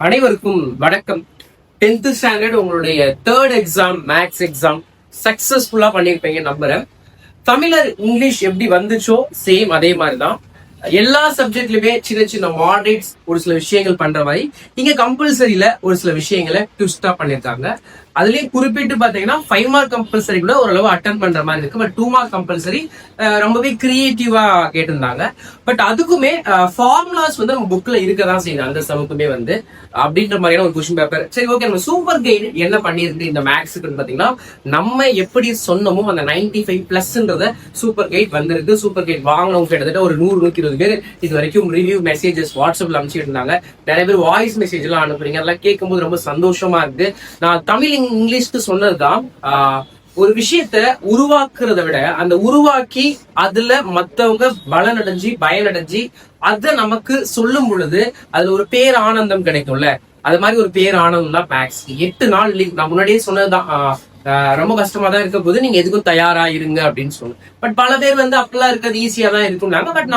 அனைவருக்கும் வணக்கம். 10th standard உங்களுடைய தேர்ட் எக்ஸாம் மேக்ஸ் எக்ஸாம் சக்சஸ்ஃபுல்லா பண்ணிருப்பீங்க நம்புறேன். தமிழர் இங்கிலீஷ் எப்படி வந்துச்சோ சேம் அதே மாதிரிதான் எல்லா சப்ஜெக்ட்லயுமே சின்ன சின்ன மாடரேட்ஸ் ஒரு சில விஷயங்கள் பண்ற மாதிரி இங்க கம்பல்சரியில ஒரு சில விஷயங்களை ட்விஸ்டா பண்ணிருக்காங்க. அதுலயும் குறிப்பிட்டு பாத்தீங்கன்னா 5 மார்க் கம்பல்சரி கூட ஓரளவு அட்டன் பண்ற மாதிரி இருக்கு. பட் 2 மார்க் கம்பல்சரி ரொம்பவே கிரியேட்டிவா கேட்டிருந்தாங்க. பட் அதுக்குமே ஃபார்முலாஸ் வந்து நம்ம புக்ல இருக்கதான் செய்யுது அந்த சமுக்குமே வந்து அப்படின்ற மாதிரியான ஒரு கொஸ்டின் பேப்பர். சரி, ஓகே, நம்ம சூப்பர் கைடு என்ன பண்ணிருக்கு இந்த மேக்ஸுக்கு பாத்தீங்கன்னா நம்ம எப்படி சொன்னமோ அந்த 95+ன்றத சூப்பர் கைட் வந்திருக்கு. சூப்பர் கைட் வாங்கினவங்க கிட்டத்தட்ட ஒரு 100-120 பேர் இது வரைக்கும் ரிவ்யூ மெசேஜஸ் வாட்ஸ்அப்ல அனுப்பிச்சிட்டு இருந்தாங்க. நிறைய பேர் வாய்ஸ் மெசேஜ் எல்லாம் அனுப்புறீங்க. அதெல்லாம் கேட்கும்போது ரொம்ப சந்தோஷமா இருக்கு. நான் தமிழ் இங்கிலீஷ்க்கு சொன்னதுதான் ஒரு விஷயத்த உருவாக்குறத விட அந்த உருவாக்கி அதுல மத்தவங்க பலனடைஞ்சு பயனடைஞ்சு அத நமக்கு சொல்லும் பொழுது அதுல ஒரு பேர் ஆனந்தம் கிடைக்கும்ல. அது மாதிரி ஒரு பேர் ஆனந்தம் தான் மேக்ஸ். 8 நாள் லீவ் நான் முன்னாடியே சொன்னதுதான். ரொம்ப கஷ்டமா தான் இருக்க போது, நீங்க எதுக்கும் தயாரா இருங்க அப்படின்னு சொன்னேன். பட் பல பேர் வந்து அப்பெல்லாம் இருக்கிறது ஈஸியா தான் இருக்கும்னாங்க. பட்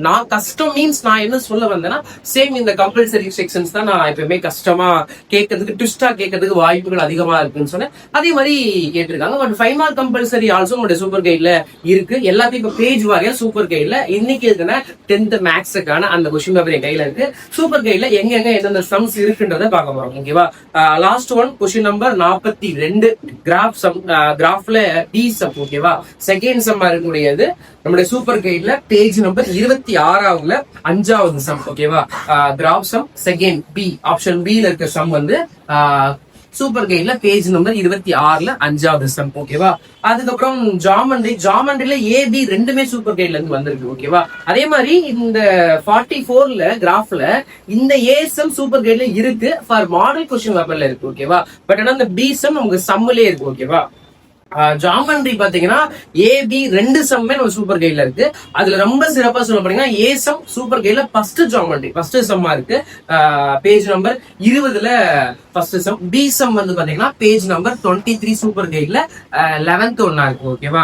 நான் கஷ்டம் மீன்ஸ் நான் என்ன சொல்ல வந்தேன்னா சேம் இந்த கம்பல்சரி செக்ஷன்ஸ் தான் நான் எப்பவுமே கஷ்டமா கேட்கறதுக்கு ட்விஸ்டா கேட்கறதுக்கு வாய்ப்புகள் அதிகமா இருக்குன்னு சொன்னேன். அதே மாதிரி கேட்டிருக்காங்க. பட் 5 மார்க் கம்பல்சரி ஆல்சோ உங்களுடைய சூப்பர் கைட்ல இருக்கு. எல்லாத்தையும் இப்ப பேஜ் வாரியா சூப்பர் கைட்ல இன்னைக்கு இருக்குன்னா 10th மேக்ஸுக்கான அந்த கொஸ்டின் பேப்பர் என் கையில இருக்கு. சூப்பர் கைட்ல எங்க எந்தெந்த சம்ஸ் இருக்குன்றத பார்க்க போறோம். ஓகேவா? லாஸ்ட் ஒன் கொஸ்டின் நம்பர் 42 கிராஃப்ல டி சம். ஓகேவா? செகண்ட் சம் இருக்கக்கூடியது நம்மளுடைய சூப்பர் கைட்ல பேஜ் நம்பர் 26ல 5வது சம். ஓகேவா? Graph sum second B option B ல இருக்க சம் வந்து சூப்பர் கைட்ல பேஜ் நம்பர் 26ல 5வது சம். ஓகேவா? அதுக்கப்புறம் ஜாமெண்ட்ரில ஏபி ரெண்டுமே சூப்பர் கைட்ல இருந்து வந்திருக்கு. ஓகேவா? அதே மாதிரி இந்த 44ல கிராஃப்ல இந்த ஏ சம் சூப்பர் கைட்ல இருக்கு. ஃபார் மாடல் கொஸ்டின் பேப்பர்ல இருக்கு. ஓகேவா? பட் ஆனா இந்த பி சம் நமக்கு சம்முலே இருக்கு. ஓகேவா? ஜாமெண்ட்ரி பாத்தீங்கன்னா ஏபி 2 சம்மே நம்ம சூப்பர் கைட்ல இருக்கு. அதுல ரொம்ப சிறப்பா சொல்ல போனீங்கன்னா ஏ சம் சூப்பர் கைட்ல ஃபர்ஸ்ட் ஜாமெண்ட்ரி ஃபர்ஸ்ட் சம்மா இருக்கு. பேஜ் நம்பர் 20ல ஃபர்ஸ்ட் சம். பி சம் வந்து பாத்தீங்கன்னா பேஜ் நம்பர் 23 சூப்பர் கைட்ல 11th ஒன்னா இருக்கு. ஓகேவா?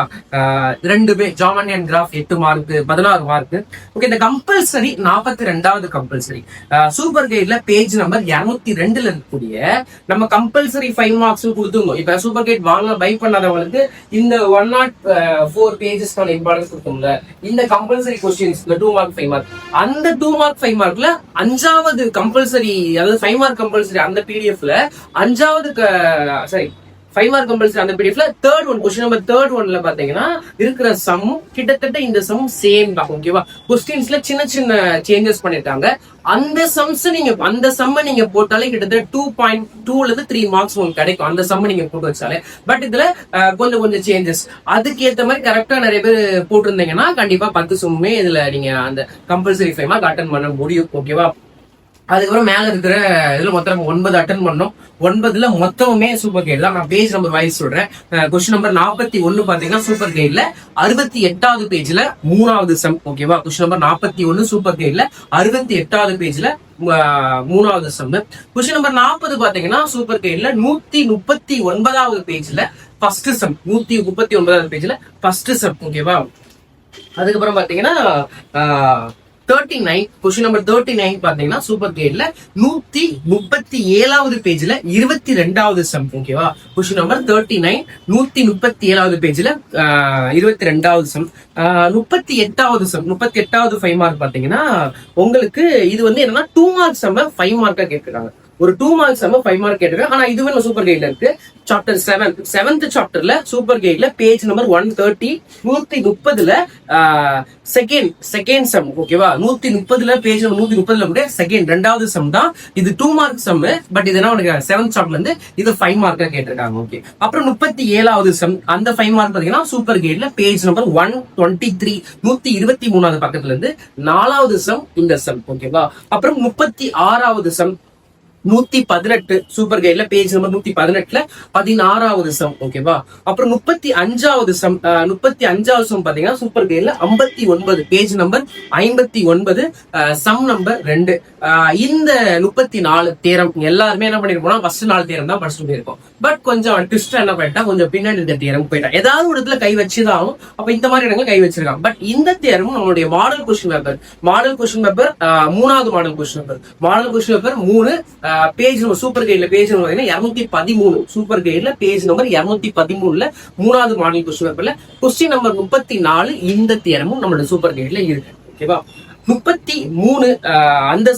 ரெண்டுமே geometry and graph 8 mark 16 mark. Okay, இந்த கம்பல்சரி 42வது கம்பல்சரி சூப்பர் கைட்ல பேஜ் நம்பர் 202ல இருக்கக்கூடிய நம்ம கம்பல்சரி 5 மார்க்ஸ் கொடுத்துருந்தோம். இப்ப சூப்பர் கைட் வாங்க பை பண்ணாத இந்த 104 பேஜஸ்க்கான இம்பார்ட்டன்ஸ் கொடுத்தோம்ல. இந்த கம்பல்சரி கொஸ்டின்ஸ் இந்த 2 மார்க் 5 மார்க் அந்த 2 மார்க் 5 மார்க்ல 5வது கம்பல்சரி அதாவது 5 மார்க் கம்பல்சரி அந்த பிடிஎஃப்ல 5வது 5 மார்க் கம்பல்சரி அந்த பிடிஎஃப்ல third one question number third ஒன்ல பாத்தீங்கன்னா இருக்கிற சம் கிட்டத்தட்ட இந்த சம் சேம் தான். ஓகேவா? கொஸ்டின்ஸ்ல சின்ன சின்ன சேஞ்சஸ் பண்ணிருக்காங்க. அந்த சம்ஸ் நீங்க அந்த சம்ம நீங்க போட்டாலே கிட்டத்தட்ட 2.2ல இருந்து 3 மார்க்ஸ் உங்களுக்கு கிடைக்கும். அந்த சம்ம நீங்க போட்டு வச்சாலே. பட் இதுல கொஞ்சம் சேஞ்சஸ் அதுக்கு ஏத்த மாதிரி கரெக்டா நிறைய பேர் போட்டிருந்தீங்கன்னா கண்டிப்பா 10 சம்மே இதுல நீங்க அந்த கம்பல்சரி 5 மார்க் அட்டன் பண்ண முடியும். ஓகேவா? அதுக்கப்புறம் மேல இருக்கிற இதுல மொத்தம் 9 அட்டன் பண்ணோம். 9ல மொத்தமுமே சூப்பர் கைட் தான். நான் பேஜ் நம்பர் வைஸ் சொல்றேன். கொஸ்டின் நம்பர் 41 பாத்தீங்கன்னா சூப்பர் கைட்ல 68வது பேஜ்ல 3வது சம். ஓகேவா? கொஸ்டின் நம்பர் 41 சூப்பர் கைட்ல 68வது பேஜ்ல 3வது சம். கொஸ்டின் நம்பர் 40 பாத்தீங்கன்னா சூப்பர் கைட்ல 139வது பேஜ்ல ஃபர்ஸ்ட் சம். 139வது பேஜ்ல ஃபர்ஸ்ட் சம். ஓகேவா? அதுக்கப்புறம் பாத்தீங்கன்னா 39 கொஸ்டின் நம்பர் 39 பாத்தீங்கன்னா சூப்பர் கைட்ல 137வது பேஜ்ல 22வது சம். ஓகேவா? கொஸ்டின் நம்பர் 39 137வது பேஜ்ல 22வது சம். 38வது சம் 38வது 5 மார்க் பாத்தீங்கன்னா உங்களுக்கு இது வந்து என்னன்னா 2 மார்க் சம் 5 மார்க்கா கேட்கிறாங்க. ஒரு 2 மார்க் சம் 5 மார்க் கேட்டிருக்காங்க. ஆனா இதுவே நம்ம சூப்பர் கைட்ல இருக்கு. சாப்டர் 7th சாப்டர்ல சூப்பர் கைட்ல பேஜ் நம்பர் 130 130ல செகண்ட் சம். ஓகேவா? 130ல பேஜ் 130ல கூட செகண்ட் 2வது சம் தான். இது 2 மார்க் சம். பட் இது என்ன 7th சாப்டர்ல இருந்து இது 5 மார்க்கா கேட்டிருக்காங்க. ஓகே, அப்புறம் 37வது சம் அந்த 5 மார்க் பாத்தீங்கன்னா சூப்பர் கைட்ல பேஜ் நம்பர் 123 123வது பக்கத்துல இருந்து 4வது சம் இந்த சம். ஓகேவா? அப்புறம் 36வது சம் 118 சூப்பர் கைட்ல பேஜ் நம்பர் 118ல 16வது சம். ஓகேவா? அப்புறம் 35வது சம் 35வது சம் பாத்தீங்கன்னா சூப்பர் கைட்ல 59 பேஜ் நம்பர் 59 சம் நம்பர் 2. இந்த 34 தேரம் எல்லாருமே என்ன பண்ணிருப்போம்னா ஃபர்ஸ்ட் 4 தேரம் தான் படிச்சுட்டு போயிருக்கோம். பட் கொஞ்சம் ட்விஸ்ட் என்ன பண்ணிட்டா கொஞ்சம் பின்னாடி இருக்க தேரம் போயிட்டா ஏதாவது ஒரு இடத்துல கை வச்சுதான் ஆகும். அப்ப இந்த மாதிரி இடங்கள் கை வச்சிருக்காங்க. பட் இந்த தேரம் நம்மளுடைய மாடல் கொஸ்டின் பேப்பர் 3வது model question paper 3 page number super கைட்ல பேஜ் நம்பர் பாத்தீங்கன்னா 213. சூப்பர் கைட்ல பேஜ் நம்பர் 213ல 3வது மாடல் கொஸ்டின் பேப்பர்ல கொஸ்டின் நம்பர் 34 இந்த தியரமும் நம்மளோட சூப்பர் கைட்ல இருக்கு. ஓகேவா? 33 அந்த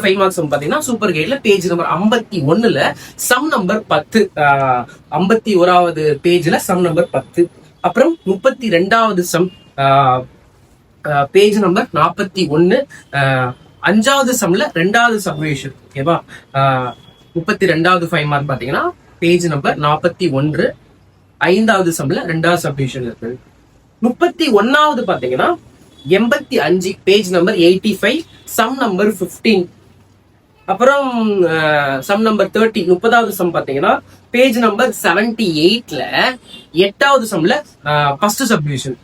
5 மார்க்ஸ் பாத்தீங்கன்னா சூப்பர் கைட்ல பேஜ் நம்பர் 51ல சம் நம்பர் 10, 51வது பேஜ்ல சம் நம்பர் 10. அப்புறம் 32வது சம் பேஜ் நம்பர் 41, 5வது சம்ல 2வது சப்டிவிஷன். ஓகேவா? 32வது 5 மார்க் பாத்தீங்கன்னா பேஜ் நம்பர் 41, 5வது சம்ல 2வது சப்டிவிஷன் இருக்கு. 31வது பாத்தீங்கன்னா 85 பேஜ் நம்பர் 85 சம் நம்பர் 15. அப்புறம் சம் நம்பர் 30 30வது சம் பாத்தீங்கன்னா பேஜ் நம்பர் 78ல 8வது சம்ல ஃபர்ஸ்ட் சப்டிவிஷன்.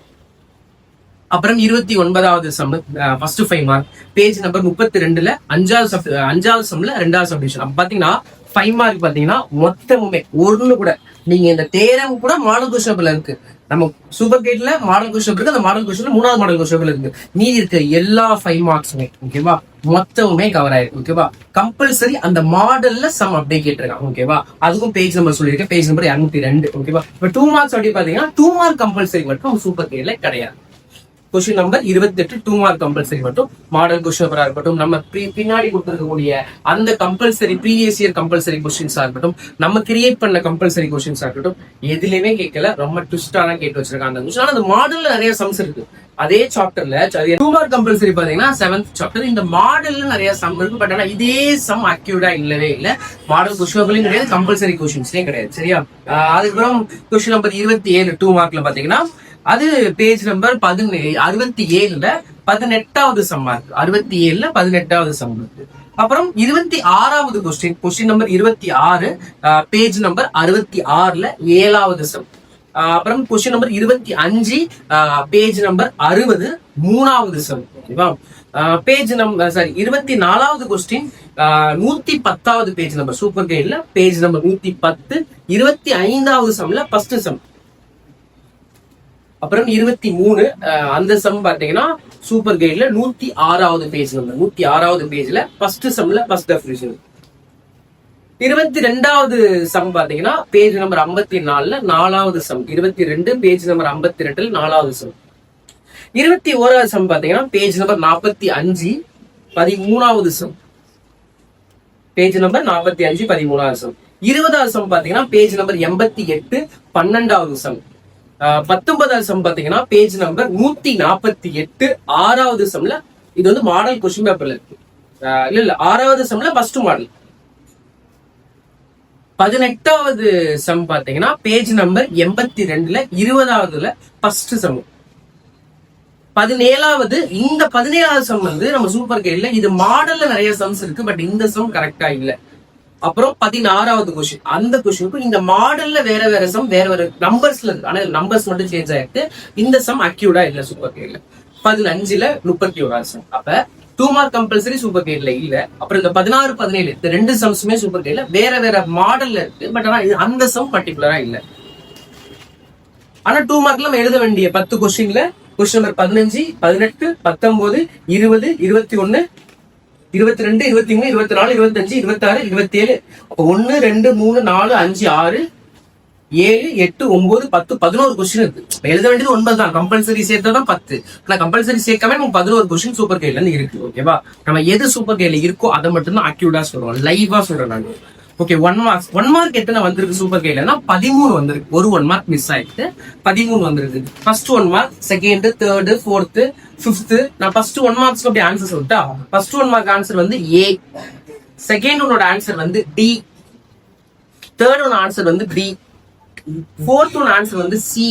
அப்புறம் 29வது sum first 5 mark page number 32ல 5வது சம்ல 2வது சப்டிவிஷன். அப்ப பாத்தீங்கன்னா 5 மார்க் பாத்தீங்கன்னா மொத்தமுமே ஒண்ணு கூட நீங்க இந்த தேரம் கூட மாடல் கொஸ்டின் பேப்பர்ல இருக்கு. நம்ம சூப்பர் கைட்ல மாடல் கொஸ்டின் இருக்கு, அந்த மாடல் கொஸ்டின்ல 3வது மாடல் கொஸ்டின் பேப்பர்ல இருக்கு. மீதி இருக்க எல்லா 5 மார்க்ஸுமே ஓகேவா மொத்தமுமே கவர் ஆயிருக்கு. ஓகேவா? கம்பல்சரி அந்த மாடல்ல சம் அப்படியே கேட்டிருக்காங்க. ஓகேவா? அதுக்கும் பேஜ் நம்பர் சொல்லியிருக்கேன், பேஜ் நம்பர் 202. ஓகேவா? இப்ப 2 மார்க்ஸ் அப்படி பாத்தீங்கன்னா 2 மார்க் கம்பல்சரி மட்டும் சூப்பர் கைட்ல கிடையாது. கொஸ்டின் நம்பர் 28 2 மார்க் கம்பல்சரி மட்டும் மாடல் கொஸ்டின் பேப்பரா இருக்கட்டும், நம்ம பின்னாடி கொடுத்திருக்கக்கூடிய அந்த கம்பல்சரி ப்ரீவியஸ் இயர் கம்பல்சரி கொஸ்டின்ஸா இருக்கட்டும், நம்ம கிரியேட் பண்ண கம்பல்சரி கொஸ்டின்ஸா இருக்கட்டும், எதுலயுமே கேட்கல. ரொம்ப ட்விஸ்டான கேட்டு வச்சிருக்காங்க அந்த கொஸ்டின். ஆனா அந்த மாடல்ல நிறைய சம்ஸ் இருக்கு. அதே சாப்டர்ல 2 மார்க் கம்பல்சரி பாத்தீங்கன்னா 7th சாப்டர் இந்த மாடல்ல நிறைய சம் இருக்கு. பட் ஆனா இதே சம் அக்யூரேட்டா இல்லவே இல்ல. மாடல் கொஸ்டின் பேப்பர்லயும் கிடையாது, கம்பல்சரி கொஸ்டின்ஸ்லயும் கிடையாது. சரியா? அதுக்கப்புறம் கொஸ்டின் நம்பர் 27 2 மார்க்ல பாத்தீங்கன்னா அது பேஜ் நம்பர் 67ல 18வது சம் மார்க். 67ல 18வது சம். அப்புறம் 26வது கொஸ்டின் நம்பர் 26 பேஜ் நம்பர் 66ல 7வது சம். அப்புறம் கொஸ்டின் நம்பர் 25 பேஜ் நம்பர் 60 3வது சம். ஓகேவா? பேஜ் நம்பர் 24வது கொஸ்டின் 110வது பேஜ் நம்பர் சூப்பர் கைட்ல பேஜ் நம்பர் 110 25வது சம்ல ஃபர்ஸ்ட் சம். அப்புறம் 23 அந்த சம் பாத்தீங்கன்னா சூப்பர் கைட்ல 106வது பேஜ் நம்பர் 106வது பேஜ்ல ஃபர்ஸ்ட் சம்ல ஃபர்ஸ்ட் டெஃபினிஷன். 22வது சம் பாத்தீங்கன்னா பேஜ் நம்பர் 54ல 4வது சம். 22 பேஜ் நம்பர் 52ல 4வது சம். 21வது சம் பாத்தீங்கன்னா பேஜ் நம்பர் 45 13வது சம். பேஜ் நம்பர் 45 13வது சம். 20வது சம் பாத்தீங்கன்னா பேஜ் நம்பர் 88 12வது சம். 19வது சம் பாத்தீங்கன்னா பேஜ் நம்பர் 148 6வது சம்ல. இது வந்து மாடல் கொஸ்டின் பேப்பர்ல இருக்கு. இல்ல 6வது சம்ல ஃபர்ஸ்ட் மாடல். 18வது சம் பாத்தீங்கன்னா பேஜ் நம்பர் 82ல 20வதுல ஃபர்ஸ்ட் சம். 17வது இந்த 17வது சம் வந்து நம்ம சூப்பர் கைட்ல இது மாடல்ல நிறைய சம்ஸ் இருக்கு, பட் இந்த சம் கரெக்டா இல்ல. அப்புறம் 16வது கொஸ்டின் அந்த கொஸ்டினுக்கு இந்த மாடல்ல வேற வேற சம் வேற வேற நம்பர்ஸ்ல இருக்கு. ஆனா நம்பர்ஸ் மட்டும் சேஞ்ச் ஆயிருக்கு. இந்த சம் அக்யூரேட்டா இல்ல சூப்பர் கைட்ல. 15ல 31வது சம். அப்ப 2 மார்க் கம்பல்சரி சூப்பர் கைட்ல இல்ல. அப்புறம் இந்த 16 17 இந்த 2 சம்ஸுமே சூப்பர் கைட்ல வேற வேற மாடல்ல இருக்கு. பட் ஆனா அந்த சம் பர்டிகுலரா இல்ல. ஆனா 2 மார்க்ல நம்ம எழுத வேண்டிய 10 கொஸ்டின்ல கொஸ்டின் நம்பர் 15 18 19 20 21 22 23 24 25 26 27 அப்ப 1 2 3 4 5 6 7 8 9 10 11 கொஸ்டின் இருக்கு. எழுத வேண்டியது 9 தான். கம்பல்சரி சேர்த்தா தான் 10. ஆனா கம்பல்சரி சேர்க்காம நமக்கு 11 கொஸ்டின் சூப்பர் கைட்ல இருந்து இருக்கு. ஓகேவா? நம்ம எது சூப்பர் கைட்ல இருக்கோ அதை மட்டும் தான் அக்யூரேட்டா சொல்றோம், லைவா சொல்றேன் நான். ஓகே, 1 மார்க் எத்தனை வந்திருக்கு சூப்பர் கைட்லனா 13 வந்திருக்கு. ஒரு 1 மார்க் மிஸ் ஆயிட்டு 13 வந்திருக்கு. First 1 mark, second, third, fourth, fifth. நான் ஃபர்ஸ்ட் 1 மார்க்ஸ்க்கு அப்படி ஆன்சர் சொல்லிட்டா. ஃபர்ஸ்ட் 1 மார்க் ஆன்சர் வந்து ஏ, செகண்ட் ஒன்னோட ஆன்சர் வந்து டி, தேர்ட் ஒன் ஆன்சர் வந்து பி, ஃபோர்த் ஒன் ஆன்சர் வந்து சி,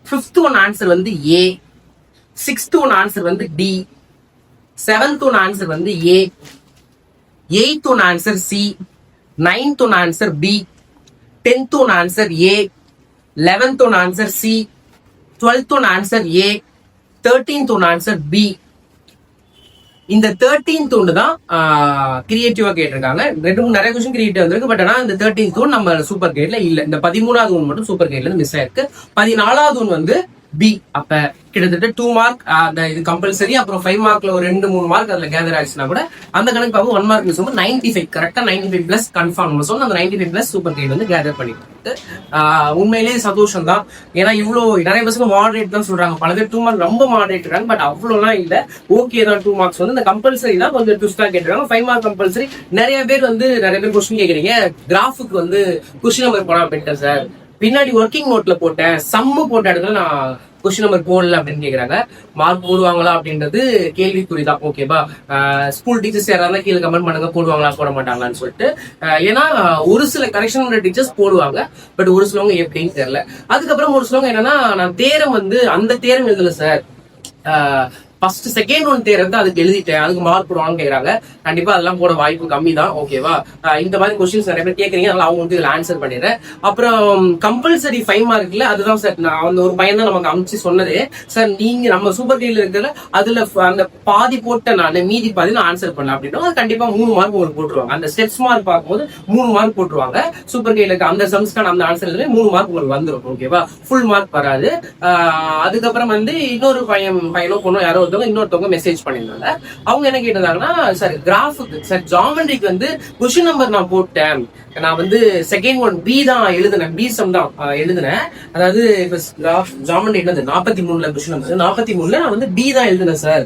ஃபிஃப்த் ஒன் ஆன்சர் வந்து ஏ, சிக்ஸ்த் ஒன் ஆன்சர் வந்து டி, செவன்த் ஒன் ஆன்சர் வந்து A, eighth one answer C, ninth one answer B, 10th one answer A, 11th one answer C, 12th one answer A, 13th one answer B. இந்த 13th ஒன்று தான் கிரியேட்டிவா கேட்டிருக்காங்க. நிறைய question creative வந்திருக்கு. But ஆனா இந்த 13th one நம்ம super கைட்ல இல்ல. இந்த 13வது ஒன் மட்டும் சூப்பர் கைட்ல இருந்து மிஸ் ஆயிருக்கு. 14வது ஒன் வந்து பி. அப்ப கிட்டத்தட்ட 2 மார்க் அந்த இது கம்பல்சரி, அப்புறம் 5 மார்க்ல ஒரு 2-3 மார்க் அதுல கேதர் ஆயிடுச்சுன்னா கூட அந்த கணக்கு பார்க்கும் 1 மார்க் சொல்லும்போது 95 கரெக்டா 95 பிளஸ் கன்ஃபார்ம் சொன்னா அந்த 95 பிளஸ் சூப்பர் கைட் வந்து கேதர் பண்ணிட்டு உண்மையிலேயே சந்தோஷம் தான். ஏன்னா இவ்வளவு நிறைய பசங்க மாடரேட் தான் சொல்றாங்க, பல பேர் 2 மார்க் ரொம்ப மாடரேட் இருக்காங்க, பட் அவ்வளவுலாம் இல்ல, ஓகே தான். 2 மார்க்ஸ் வந்து இந்த கம்பல்சரி தான் கொஞ்சம் ட்விஸ்டா கேட்டுருக்காங்க. 5 மார்க் கம்பல்சரி. நிறைய பேர் கொஸ்டின் கேக்குறீங்க, கிராஃபுக்கு வந்து கொஸ்டின் நம்பர் போனா பெட்டர் சார், பின்னாடி ஒர்க்கிங் நோட்ல போட்டேன், சம்மு போட்ட இடத்துல நான் கொஸ்டின் நம்பர் போடல அப்படின்னு கேக்குறாங்க. மார்க் போடுவாங்களா அப்படின்றது கேள்விக்குறிதான். ஓகேவா? ஸ்கூல் டீச்சர்ஸ் யாராவது கீழே கமெண்ட் பண்ணுங்க, போடுவாங்களா போட மாட்டாங்களான்னு சொல்லிட்டு. ஏன்னா ஒரு சில கரெக்ஷன் பண்ற டீச்சர்ஸ் போடுவாங்க, பட் ஒரு சிலவங்க எப்படின்னு தெரியல. அதுக்கப்புறம் ஒரு சிலவங்க என்னன்னா, நான் தேரம் அந்த தேரம் எழுதல சார், ஃபர்ஸ்ட் செகண்ட் ஒன் தேர்ந்து அதுக்கு எழுதிட்டேன், அதுக்கு மார்க் போடுவான்னு கேக்குறாங்க. கண்டிப்பா அதெல்லாம் போட வாய்ப்பு கம்மி தான். ஓகேவா? இந்த மாதிரி கொஸ்டின்ஸ் நிறைய பேர் கேட்கறீங்க, அதனால அவங்களுக்கு இதுல ஆன்சர் பண்ணிடுறேன். அப்புறம் கம்பல்சரி 5 மார்க்ல அதுதான் சார், நான் அந்த ஒரு பையன் தான் நமக்கு அமைச்சு சொன்னதே, சார் நீங்க நம்ம சூப்பர் கைட்ல இருக்கிற அதுல அந்த பாதி போட்ட நான் மீதி பாதி நான் ஆன்சர் பண்ணல அப்படின்னா அது கண்டிப்பா 3 மார்க் உங்களுக்கு போட்டுருவாங்க. அந்த ஸ்டெப்ஸ் மார்க் பார்க்கும்போது 3 மார்க் போட்டுருவாங்க. சூப்பர் கைட்ல இருக்க அந்த சம்ஸ்க்கான அந்த ஆன்சர் 3 மார்க் உங்களுக்கு வந்துடும். ஓகேவா? ஃபுல் மார்க் வராது. அதுக்கப்புறம் இன்னொரு பையனோ பொண்ணோ யாரோ இன்னொருத்தவங்க மெசேஜ் பண்ணிருந்தாங்க. அவங்க என்ன கேட்டிருந்தாங்கன்னா, சார் கிராஃபுக்கு சார் ஜாமெண்ட்ரிக்கு கொஸ்டின் நம்பர் நான் போட்டேன், நான் செகண்ட் ஒன் பி தான் எழுதினேன், பி சம் தான் எழுதினேன். அதாவது இப்ப ஜாமெண்ட்ரி என்னது 43ல கொஸ்டின் நம்பர் 43ல நான் பி தான் எழுதினேன் சார்,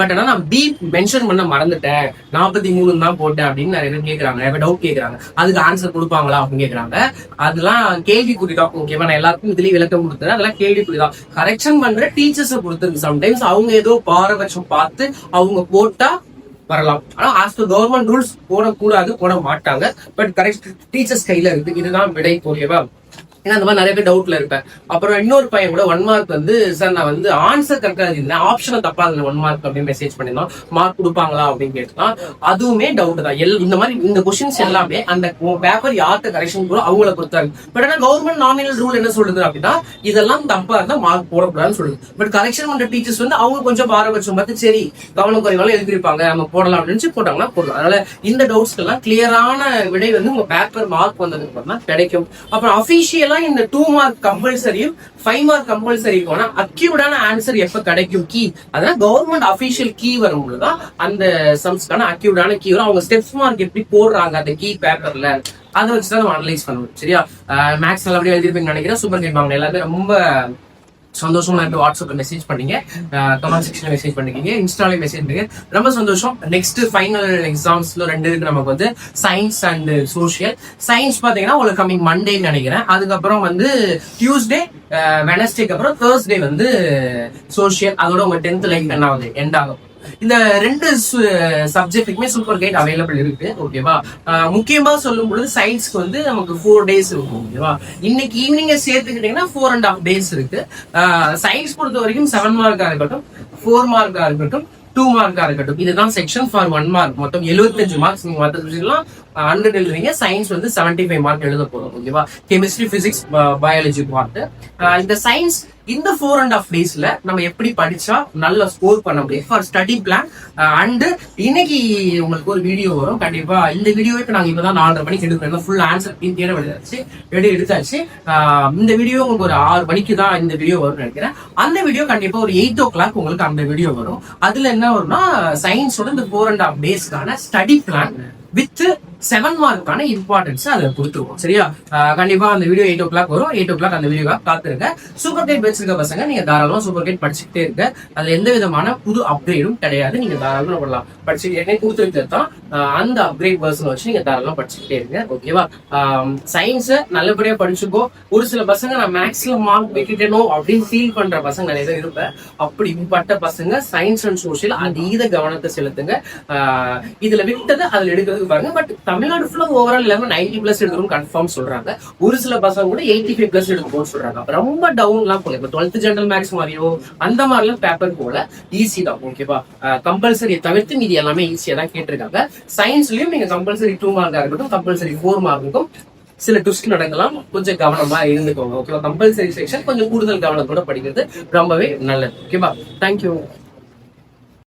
பட் ஆனா நான் பி மென்ஷன் பண்ண மறந்துட்டேன், 43 தான் போட்டேன் அப்படின்னு நிறைய பேர் கேட்கறாங்க, நிறைய பேர் டவுட் கேட்கறாங்க. அதுக்கு ஆன்சர் கொடுப்பாங்களா அப்படின்னு கேட்கறாங்க. அதெல்லாம் கேள்விக்குறிதான். ஓகேவா? நான் எல்லாருக்கும் இதுலயும் விளக்கம் கொடுத்தேன், அதெல்லாம் கேள்விக்குறிதான். கரெக்ஷன் பண்ற டீச்சர்ஸை பொறுத்திருக்கு. சம்டைம்ஸ் அவங்க ஏதோ பாரபட்சம் பார்த்து அவங்க போட்டா வரலாம், ஆனா ஆஸ் பர் கவர்மெண்ட் ரூல்ஸ் போடக்கூடாது, போட மாட்டாங்க. பட் கரெக்ட் டீச்சர்ஸ் கையில இருக்கு, இதுதான் விடை. ஓகேவா? ஏன்னா அந்த மாதிரி நிறைய பேர் டவுட்ல இருப்பேன். அப்புறம் இன்னொரு பையன் கூட 1 மார்க் சார் நான் ஆன்சர் கரெக்டா இருந்தேன், ஆப்ஷனை தப்பா இருந்தேன் 1 மார்க் அப்படின்னு மெசேஜ் பண்ணிருந்தோம், மார்க் கொடுப்பாங்களா அப்படின்னு கேட்டுதான். அதுவுமே டவுட் தான். இந்த மாதிரி இந்த கொஸ்டின்ஸ் எல்லாமே அந்த பேப்பர் யார்கிட்ட கரெக்ஷன் கூட அவங்கள பொறுத்தாரு. பட் ஆனா கவர்மெண்ட் நாமினல் ரூல் என்ன சொல்லுது அப்படின்னா, இதெல்லாம் தப்பா இருந்தா மார்க் போடக்கூடாதுன்னு சொல்லுது. பட் கரெக்ஷன் பண்ற டீச்சர்ஸ் அவங்க கொஞ்சம் பாரபட்சம் பார்த்து சரி கவனம் குறைவாலும் எழுதிருப்பாங்க, நம்ம போடலாம் அப்படின்னு போட்டாங்கன்னா போடலாம். அதனால இந்த டவுட்ஸ்க்கு எல்லாம் கிளியரான விடை உங்க பேப்பர் மார்க் வந்ததுக்கு அப்புறம் தான் கிடைக்கும். அப்புறம் அபிஷியல் இந்த 2 மார்க் கம்பல்சரியும் 5 மார்க் கம்பல்சரி போனா அக்யூர்டான ஆன்சர் எப்ப கிடைக்கும் கீ, அதான் கவர்மெண்ட் அபிஷியல் கீ வரும்போதுதான் அந்த சம்ஸ்க்கான அக்யூர்டான கீ வரும். அவங்க ஸ்டெப்ஸ் மார்க் எப்படி போடுறாங்க அந்த கீ பேப்பர்ல, அதை வச்சுதான் நம்ம அனலைஸ் பண்ணணும். சரியா? மேக்ஸ் நல்லபடியா எழுதிருப்பீங்கன்னு நினைக்கிறேன். சூப்பர் கைட் வாங்க எல்லாருமே ரொம்ப சந்தோஷமா இருக்கு. வாட்ஸ்அப்ல மெசேஜ் பண்ணீங்க, கமெண்ட் செக்ஷன்ல மெசேஜ் பண்ணிருக்கீங்க, இன்ஸ்டால மெசேஜ் பண்ணீங்க, ரொம்ப சந்தோஷம். நெக்ஸ்ட் ஃபைனல் எக்ஸாம்ஸ்ல 2 இருக்கு நமக்கு, சயின்ஸ் அண்ட் சோசியல். சயின்ஸ் பாத்தீங்கன்னா உங்களுக்கு கமிங் மண்டேன்னு நினைக்கிறேன். அதுக்கப்புறம் டியூஸ்டே, வெனஸ்டேக்கு அப்புறம் தேர்ஸ்டே சோசியல். அதோட உங்க 10th லைஃப் என்ன ஆகுது எண்ட் ஆகும். இந்த 2 சப்ஜெக்ட்டுக்குமே சூப்பர் கைட் அவைலபிள் இருக்கு. ஓகேவா? முக்கியமா சொல்லும் பொழுது சயின்ஸ்க்கு நமக்கு 4 டேஸ் இருக்கும். ஓகேவா? இன்னைக்கு ஈவினிங் சேர்த்துக்கிட்டீங்கன்னா 4.5 டேஸ் இருக்கு. சயின்ஸ் பொறுத்த வரைக்கும் 7 மார்க்கா இருக்கட்டும், 4 மார்க்கா இருக்கட்டும், 2 மார்க்கா இருக்கட்டும், இதுதான் செக்ஷன் ஃபார் 1 மார்க். மொத்தம் 75 மார்க்ஸ். நீங்க மற்ற சப்ஜெக்ட்லாம் 100 எழுதுறீங்க, சயின்ஸ் 75 மார்க் எழுத போறோம். ஓகேவா? Chemistry, physics, biology part. இந்த சயின்ஸ் இந்த 4.5 டேஸ்ல நம்ம எப்படி படிச்சா நல்ல ஸ்கோர் பண்ண முடியும் ஃபார் ஸ்டடி பிளான். அண்ட் இன்னைக்கு உங்களுக்கு ஒரு வீடியோ வரும். கண்டிப்பா இந்த வீடியோவை நாங்க இப்பதான் 4:30 மணிக்கு எடுக்கிறோம். ஃபுல் ஆன்சர் தேட எடுத்தாச்சு. இந்த வீடியோ உங்களுக்கு ஒரு 6 மணிக்கு தான் இந்த வீடியோ வரும்னு நினைக்கிறேன். அந்த வீடியோ கண்டிப்பா ஒரு 8 o'clock உங்களுக்கு அந்த வீடியோ வரும். அதுல என்ன வரும்னா, சயின்ஸோட இந்த 4.5 டேஸ்க்கான ஸ்டடி பிளான் வித் 7 மார்க்கான இம்பார்ட்டன்ஸ் அதை கொடுத்துருவோம். சரியா? கண்டிப்பா அந்த வீடியோ 8 o'clock வரும். 8 o'clock அந்த வீடியோ காத்திருக்க. சூப்பர் கைட் வச்சிருக்க பசங்க நீங்க தாராளமா சூப்பர் கைட் படிச்சுக்கிட்டே இருக்க. அதுல எந்த விதமான புது அப்கிரேடும் கிடையாது. நீங்க தாராளமா பண்ணலாம். படிச்சுக்கிட்டே கொடுத்து வைத்தான் அந்த அப்கிரேட் பர்சன் வச்சு நீங்க தாராளமா படிச்சுக்கிட்டே இருங்க. ஓகேவா? சயின்ஸை நல்லபடியா படிச்சுக்கோ. ஒரு சில பசங்க நான் மேக்ஸிமம் மார்க் வைக்கிட்டேனோ அப்படின்னு ஃபீல் பண்ற பசங்க நிறைய பேர் இருப்பேன். அப்படிப்பட்ட பசங்க சயின்ஸ் அண்ட் சோசியல் அதீத கவனத்தை செலுத்துங்க. இதுல விட்டது அதுல எடுக்கிறதுக்கு பாருங்க. பட் தமிழ்நாடு ஃபுல்லா ஓவரால் 90+ எடுக்கணும் கன்ஃபார்ம் சொல்றாங்க. ஒரு சில பசங்க கூட 85+ எடுக்கணும்னு சொல்றாங்க. அப்ப ரொம்ப டவுன்லாம் போல. இப்ப 12th ஜெனரல் மேக்ஸ் மாதிரியோ அந்த மாதிரிலாம் பேப்பர் போல ஈஸி தான். ஓகேவா? கம்பல்சரி தவிர்த்து மீதி எல்லாமே ஈஸியா தான் கேட்டிருக்காங்க. சயின்ஸ்லயும் நீங்க கம்பல்சரி 2 மார்க்கா இருக்கட்டும், கம்பல்சரி 4 மார்க்குக்கும் சில ட்விஸ்ட் நடக்கலாம். கொஞ்சம் கவனமா இருந்துக்கோங்க. ஓகேவா? கம்பல்சரி செக்ஷன் கொஞ்சம் கூடுதல் கவனத்தோட படிக்கிறது ரொம்பவே நல்லது. ஓகேவா? தேங்க்யூ.